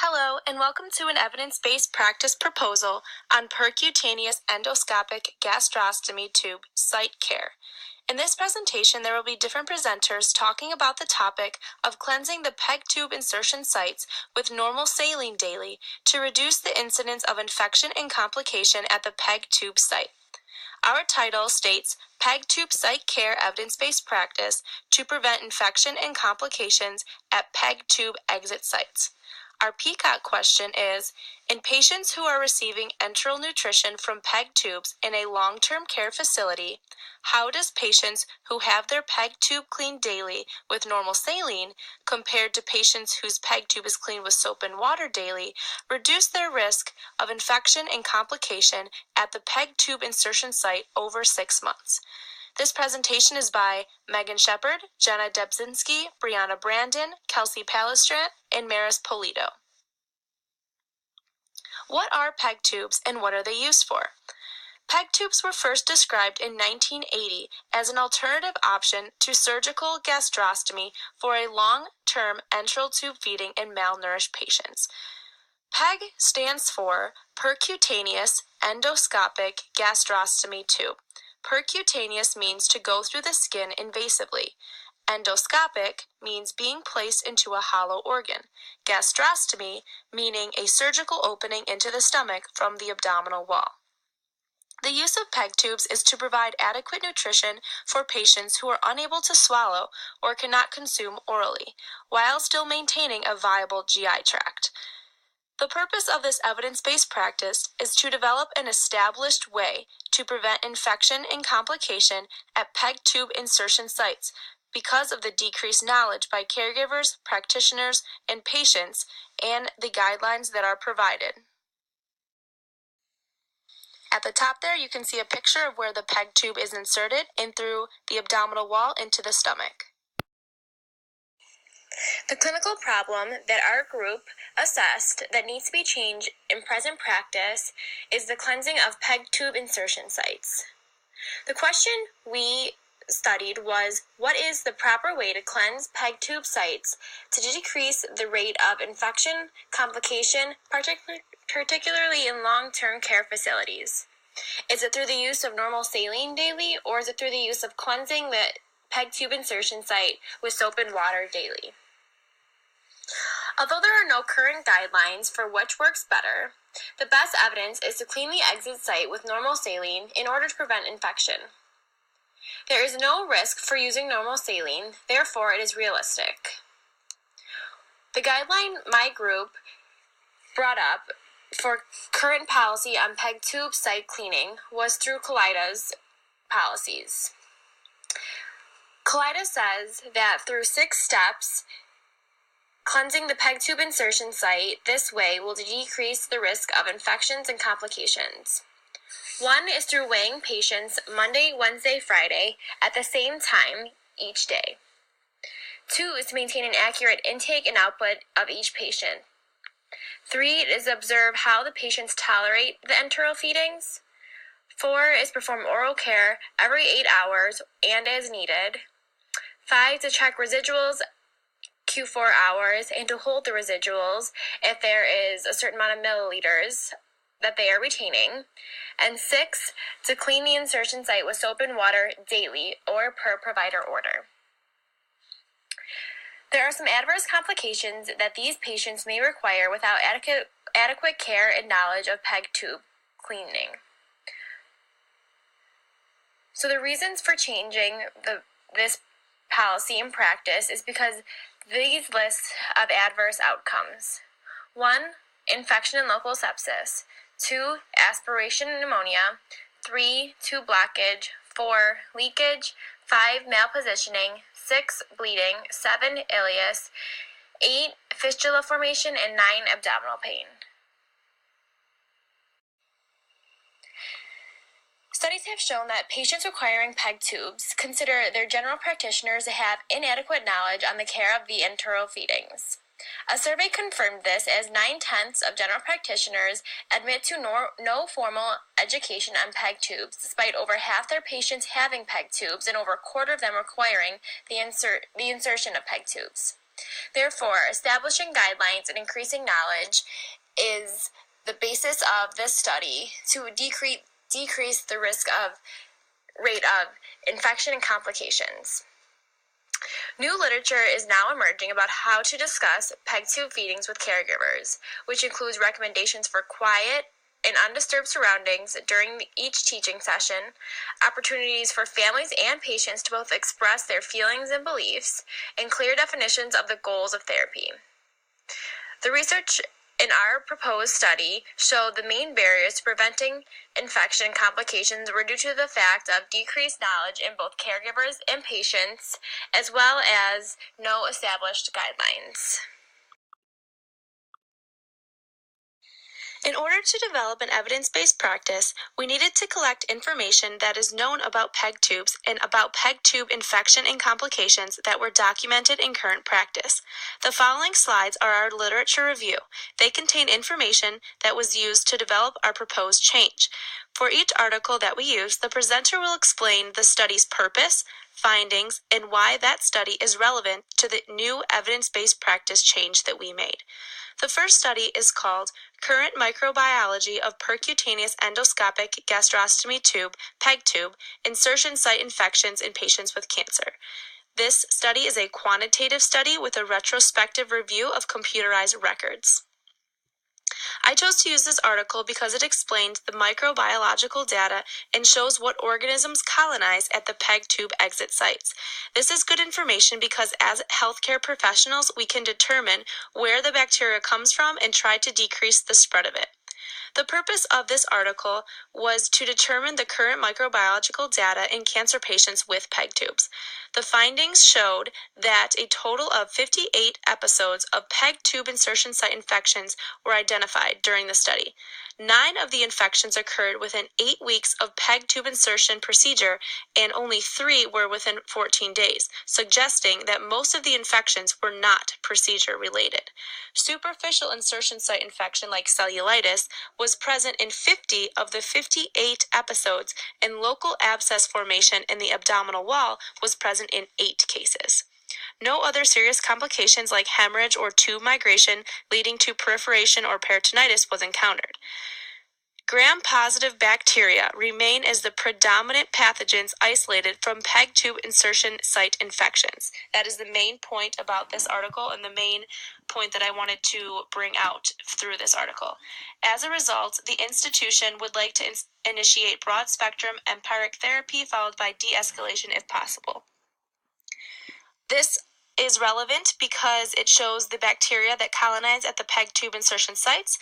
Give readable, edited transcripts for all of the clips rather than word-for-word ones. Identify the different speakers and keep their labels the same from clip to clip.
Speaker 1: Hello, and welcome to an evidence-based practice proposal on percutaneous endoscopic gastrostomy tube site care. In this presentation, there will be different presenters talking about the topic of cleansing the PEG tube insertion sites with normal saline daily to reduce the incidence of infection and complication at the PEG tube site. Our title states PEG tube site care evidence-based practice to prevent infection and complications at PEG tube exit sites. Our PCOT question is, in patients who are receiving enteral nutrition from PEG tubes in a long-term care facility, how does patients who have their PEG tube cleaned daily with normal saline compared to patients whose PEG tube is cleaned with soap and water daily reduce their risk of infection and complication at the PEG tube insertion site over 6 months? This presentation is by Megan Shepard, Jenna Debzinski, Brianna Brandon, Kelsey Palestrant, and Maris Polito. What are PEG tubes and what are they used for? PEG tubes were first described in 1980 as an alternative option to surgical gastrostomy for a long-term enteral tube feeding in malnourished patients. PEG stands for percutaneous endoscopic gastrostomy tube. Percutaneous means to go through the skin invasively. Endoscopic means being placed into a hollow organ. Gastrostomy meaning a surgical opening into the stomach from the abdominal wall. The use of PEG tubes is to provide adequate nutrition for patients who are unable to swallow or cannot consume orally, while still maintaining a viable GI tract. The purpose of this evidence-based practice is to develop an established way to prevent infection and complication at PEG tube insertion sites because of the decreased knowledge by caregivers, practitioners, and patients, and the guidelines that are provided. At the top there, you can see a picture of where the PEG tube is inserted in through the abdominal wall into the stomach. The clinical problem that our group assessed that needs to be changed in present practice is the cleansing of PEG tube insertion sites. The question we studied was, what is the proper way to cleanse PEG tube sites to decrease the rate of infection, complication, particularly in long-term care facilities? Is it through the use of normal saline daily, or is it through the use of cleansing the PEG tube insertion site with soap and water daily? Although there are no current guidelines for which works better, the best evidence is to clean the exit site with normal saline in order to prevent infection. There is no risk for using normal saline, therefore it is realistic. The guideline my group brought up for current policy on PEG tube site cleaning was through COLIDA's policies. COLIDA says that through 6 steps, cleansing the PEG tube insertion site this way will decrease the risk of infections and complications. 1 is through weighing patients Monday, Wednesday, Friday at the same time each day. 2 is to maintain an accurate intake and output of each patient. 3 is observe how the patients tolerate the enteral feedings. 4 is perform oral care every 8 hours and as needed. 5 to check residuals Q4 hours and to hold the residuals if there is a certain amount of milliliters that they are retaining. And 6 to clean the insertion site with soap and water daily or per provider order. There are some adverse complications that these patients may require without adequate care and knowledge of PEG tube cleaning. So the reasons for changing this policy in practice is because these lists of adverse outcomes. 1, infection and local sepsis. 2, aspiration and pneumonia. 3, tube blockage. 4, leakage. 5, malpositioning. 6, bleeding. 7, ileus. 8, fistula formation. And 9, abdominal pain. Studies have shown that patients requiring PEG tubes consider their general practitioners to have inadequate knowledge on the care of the enteral feedings. A survey confirmed this, as 9/10 of general practitioners admit to no formal education on PEG tubes, despite over half their patients having PEG tubes and over a quarter of them requiring the insertion of PEG tubes. Therefore, establishing guidelines and increasing knowledge is the basis of this study to decrease the rate of infection and complications. New literature is now emerging about how to discuss PEG tube feedings with caregivers, which includes recommendations for quiet and undisturbed surroundings during each teaching session, opportunities for families and patients to both express their feelings and beliefs, and clear definitions of the goals of therapy. The research in our proposed study showed the main barriers to preventing infection complications were due to the fact of decreased knowledge in both caregivers and patients, as well as no established guidelines. In order to develop an evidence-based practice, we needed to collect information that is known about PEG tubes and about PEG tube infection and complications that were documented in current practice. The following slides are our literature review. They contain information that was used to develop our proposed change. For each article that we use, the presenter will explain the study's purpose, findings, and why that study is relevant to the new evidence-based practice change that we made. The first study is called Current Microbiology of Percutaneous Endoscopic Gastrostomy Tube, PEG tube, Insertion Site Infections in Patients with Cancer. This study is a quantitative study with a retrospective review of computerized records. I chose to use this article because it explains the microbiological data and shows what organisms colonize at the PEG tube exit sites. This is good information because as healthcare professionals, we can determine where the bacteria comes from and try to decrease the spread of it. The purpose of this article was to determine the current microbiological data in cancer patients with PEG tubes. The findings showed that a total of 58 episodes of PEG tube insertion site infections were identified during the study. 9 of the infections occurred within 8 weeks of PEG tube insertion procedure, and only 3 were within 14 days, suggesting that most of the infections were not procedure related. Superficial insertion site infection, like cellulitis, was present in 50 of the 58 episodes, and local abscess formation in the abdominal wall was present in 8 cases. No other serious complications like hemorrhage or tube migration leading to perforation or peritonitis was encountered. Gram-positive bacteria remain as the predominant pathogens isolated from PEG tube insertion site infections. That is the main point about this article and the main point that I wanted to bring out through this article. As a result, the institution would like to initiate broad-spectrum empiric therapy followed by de-escalation if possible. This is relevant because it shows the bacteria that colonize at the PEG tube insertion sites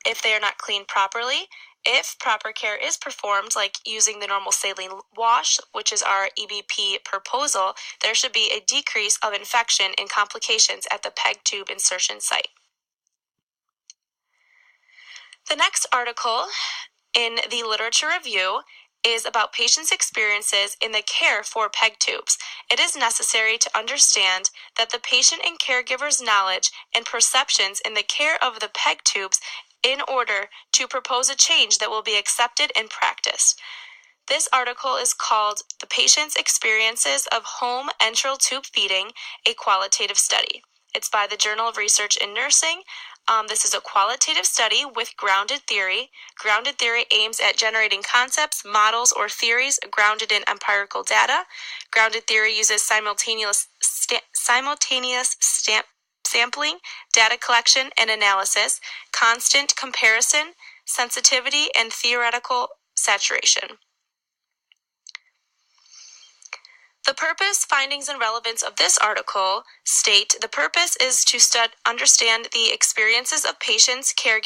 Speaker 1: if they are not cleaned properly. If proper care is performed, like using the normal saline wash, which is our EBP proposal, there should be a decrease of infection and complications at the PEG tube insertion site. The next article in the literature review is about patients' experiences in the care for PEG tubes. It is necessary to understand that the patient and caregiver's knowledge and perceptions in the care of the PEG tubes in order to propose a change that will be accepted and practiced. This article is called The Patient's Experiences of Home Enteral Tube Feeding, a Qualitative Study. It's by the Journal of Research in Nursing. This is a qualitative study with grounded theory. Grounded theory aims at generating concepts, models, or theories grounded in empirical data. Grounded theory uses simultaneous sampling, data collection and analysis, constant comparison, sensitivity, and theoretical saturation. The purpose, findings, and relevance of this article state the purpose is to understand the experiences of patients and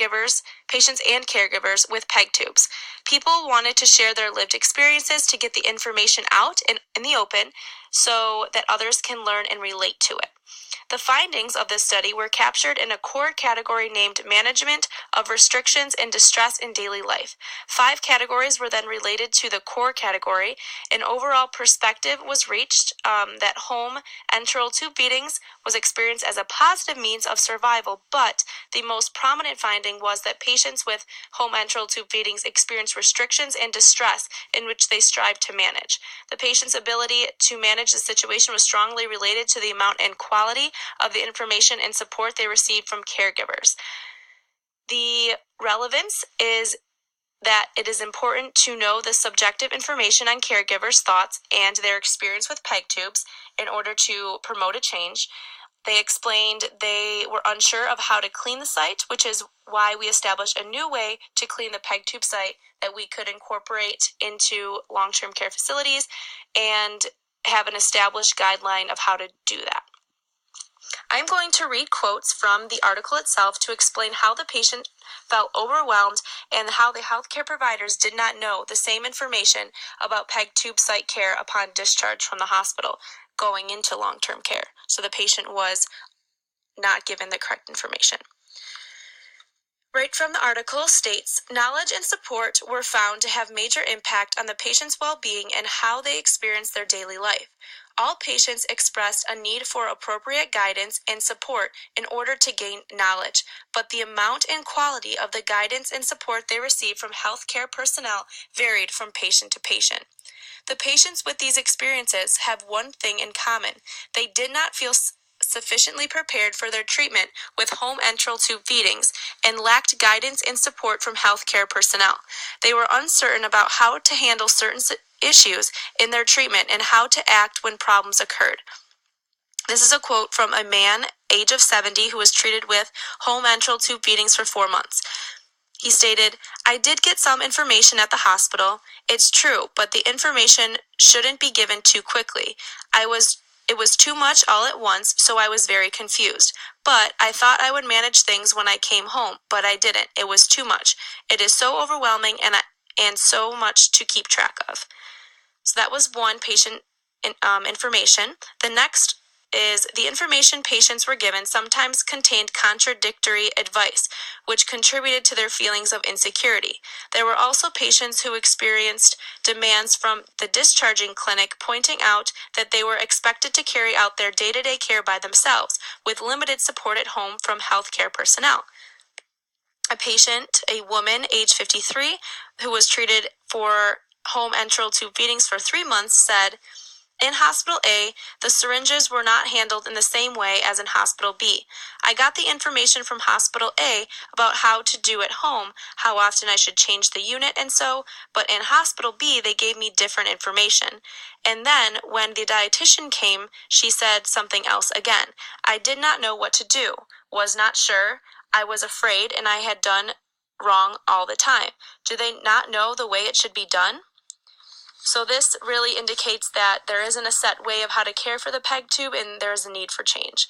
Speaker 1: caregivers with PEG tubes. People wanted to share their lived experiences to get the information out in the open so that others can learn and relate to it. The findings of this study were captured in a core category named Management of restrictions and distress in daily life. 5 categories were then related to the core category. An overall perspective was reached that home enteral tube feedings was experienced as a positive means of survival, but the most prominent finding was that patients with home enteral tube feedings experienced restrictions and distress in which they strived to manage. The patient's ability to manage the situation was strongly related to the amount and quality of the information and support they received from caregivers. The relevance is that it is important to know the subjective information on caregivers' thoughts and their experience with PEG tubes in order to promote a change. They explained they were unsure of how to clean the site, which is why we established a new way to clean the PEG tube site that we could incorporate into long-term care facilities and have an established guideline of how to do that. I'm going to read quotes from the article itself to explain how the patient felt overwhelmed and how the healthcare providers did not know the same information about PEG tube site care upon discharge from the hospital going into long-term care. So the patient was not given the correct information. Right from the article states, knowledge and support were found to have major impact on the patient's well-being and how they experience their daily life. All patients expressed a need for appropriate guidance and support in order to gain knowledge, but the amount and quality of the guidance and support they received from healthcare personnel varied from patient to patient. The patients with these experiences have one thing in common. They did not feel sufficiently prepared for their treatment with home enteral tube feedings and lacked guidance and support from healthcare personnel. They were uncertain about how to handle certain issues in their treatment and how to act when problems occurred. This is a quote from a man, age of 70, who was treated with home enteral tube feedings for 4 months. He stated, "I did get some information at the hospital. It's true, but the information shouldn't be given too quickly. It was too much all at once, so I was very confused. But I thought I would manage things when I came home, but I didn't. It was too much. It is so overwhelming and so much to keep track of." So that was one patient information. The next is the information patients were given sometimes contained contradictory advice, which contributed to their feelings of insecurity. There were also patients who experienced demands from the discharging clinic pointing out that they were expected to carry out their day-to-day care by themselves, with limited support at home from healthcare personnel. A patient, a woman, age 53, who was treated for home enteral tube feedings for 3 months, said, "In Hospital A, the syringes were not handled in the same way as in Hospital B. I got the information from Hospital A about how to do at home, how often I should change the unit and so, but in Hospital B, they gave me different information. And then, when the dietitian came, she said something else again. I did not know what to do, was not sure, I was afraid, and I had done wrong all the time. Do they not know the way it should be done?" So this really indicates that there isn't a set way of how to care for the PEG tube and there is a need for change.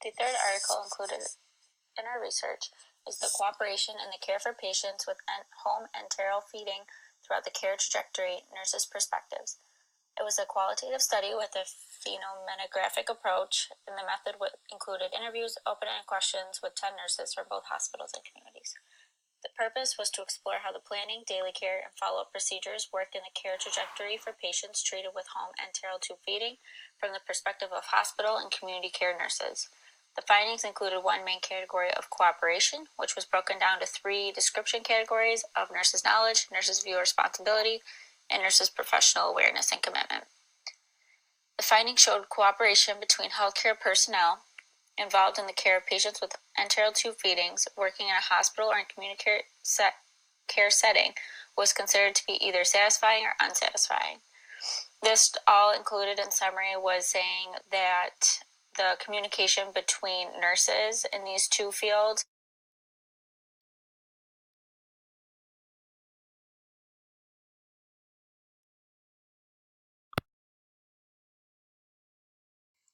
Speaker 1: The third article included in our research is the cooperation in the care for patients with home enteral feeding throughout the care trajectory, nurses' perspectives. It was a qualitative study with a phenomenographic approach, and the method included interviews, open-ended questions with 10 nurses from both hospitals and communities. The purpose was to explore how the planning, daily care, and follow-up procedures worked in the care trajectory for patients treated with home enteral tube feeding from the perspective of hospital and community care nurses. The findings included one main category of cooperation, which was broken down to 3 description categories of nurses' knowledge, nurses' viewer responsibility, and nurses' professional awareness and commitment. The findings showed cooperation between healthcare personnel involved in the care of patients with enteral tube feedings working in a hospital or in community care setting was considered to be either satisfying or unsatisfying. This all included in summary was saying that the communication between nurses in these 2 fields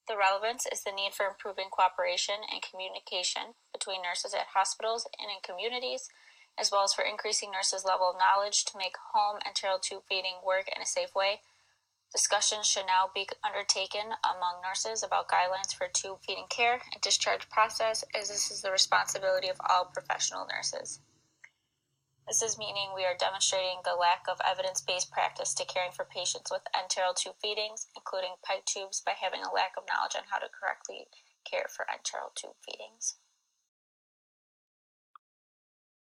Speaker 1: The relevance is the need for improving cooperation and communication between nurses at hospitals and in communities, as well as for increasing nurses' level of knowledge to make home enteral tube feeding work in a safe way.
Speaker 2: Discussions should now be undertaken among nurses about guidelines for tube feeding care and discharge process, as this is the responsibility of all professional nurses. This is meaning we are demonstrating the lack of evidence-based practice to caring for patients with enteral tube feedings, including PEG tubes, by having a lack of knowledge on how to correctly care for enteral tube feedings.